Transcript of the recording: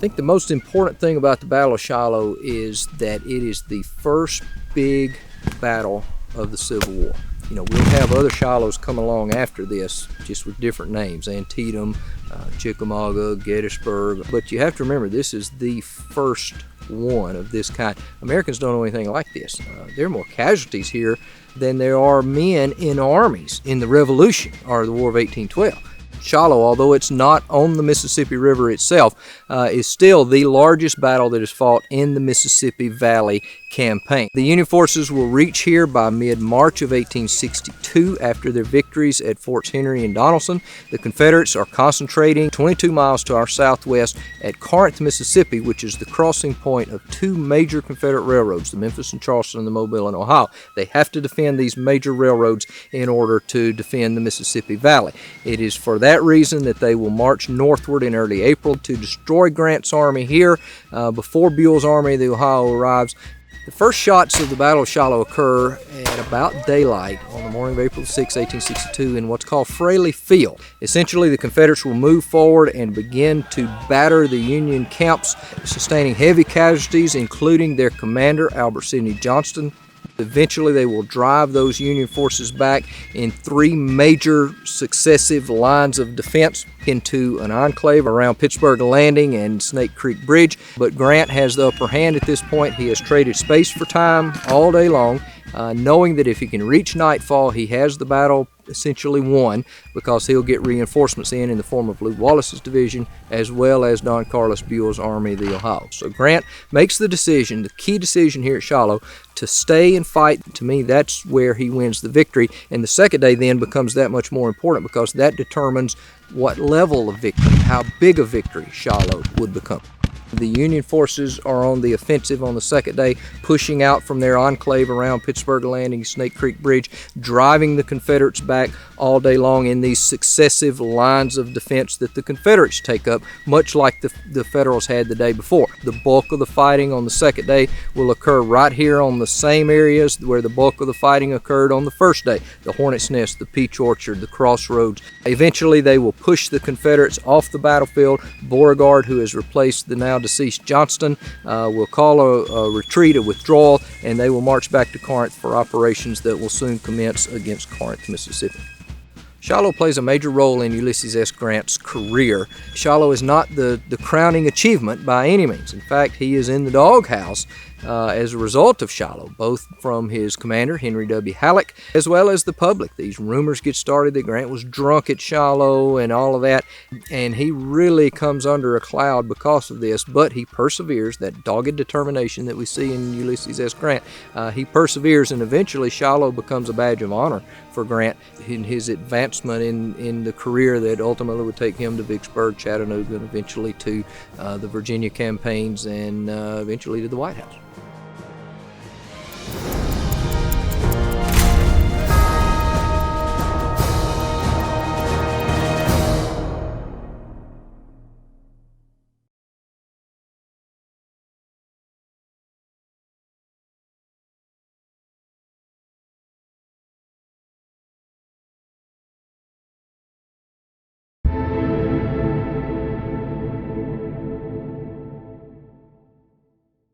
think the most important thing about the Battle of Shiloh is that it is the first big battle of the Civil War. You know, we'll have other Shilohs come along after this, just with different names, Antietam, Chickamauga, Gettysburg. But you have to remember, this is the first one of this kind. Americans don't know anything like this. There are more casualties here than there are men in armies in the Revolution or the War of 1812. Shiloh, although it's not on the Mississippi River itself, is still the largest battle that is fought in the Mississippi Valley campaign. The Union forces will reach here by mid-March of 1862 after their victories at Forts Henry and Donelson. The Confederates are concentrating 22 miles to our southwest at Corinth, Mississippi, which is the crossing point of two major Confederate railroads, the Memphis and Charleston and the Mobile and Ohio. They have to defend these major railroads in order to defend the Mississippi Valley. It is for that reason that they will march northward in early April to destroy Grant's army here before Buell's army of the Ohio arrives. The first shots of the Battle of Shiloh occur at about daylight on the morning of April 6, 1862 in what's called Fraley Field. Essentially, the Confederates will move forward and begin to batter the Union camps, sustaining heavy casualties, including their commander, Albert Sidney Johnston. Eventually, they will drive those Union forces back in three major successive lines of defense into an enclave around Pittsburgh Landing and Snake Creek Bridge. But Grant has the upper hand at this point. He has traded space for time all day long, knowing that if he can reach nightfall, he has the battle essentially won, because he'll get reinforcements in the form of Lew Wallace's division as well as Don Carlos Buell's Army of the Ohio. So Grant makes the decision, the key decision here at Shiloh, to stay and fight. To me, that's where he wins the victory. And the second day then becomes that much more important, because that determines what level of victory, how big a victory Shiloh would become. The Union forces are on the offensive on the second day, pushing out from their enclave around Pittsburgh Landing, Snake Creek Bridge, driving the Confederates back all day long in these successive lines of defense that the Confederates take up, much like the Federals had the day before. The bulk of the fighting on the second day will occur right here on the same areas where the bulk of the fighting occurred on the first day: the Hornet's Nest, the Peach Orchard, the Crossroads. Eventually, they will push the Confederates off the battlefield. Beauregard, who has replaced the now deceased Johnston, will call a retreat, a withdrawal, and they will march back to Corinth for operations that will soon commence against Corinth, Mississippi. Shiloh plays a major role in Ulysses S. Grant's career. Shiloh is not the crowning achievement by any means. In fact, he is in the doghouse as a result of Shiloh, both from his commander, Henry W. Halleck, as well as the public. These rumors get started that Grant was drunk at Shiloh and all of that, and he really comes under a cloud because of this, but he perseveres. That dogged determination that we see in Ulysses S. Grant, he perseveres, and eventually Shiloh becomes a badge of honor for Grant in his advancement in the career that ultimately would take him to Vicksburg, Chattanooga, and eventually to the Virginia campaigns, and eventually to the White House.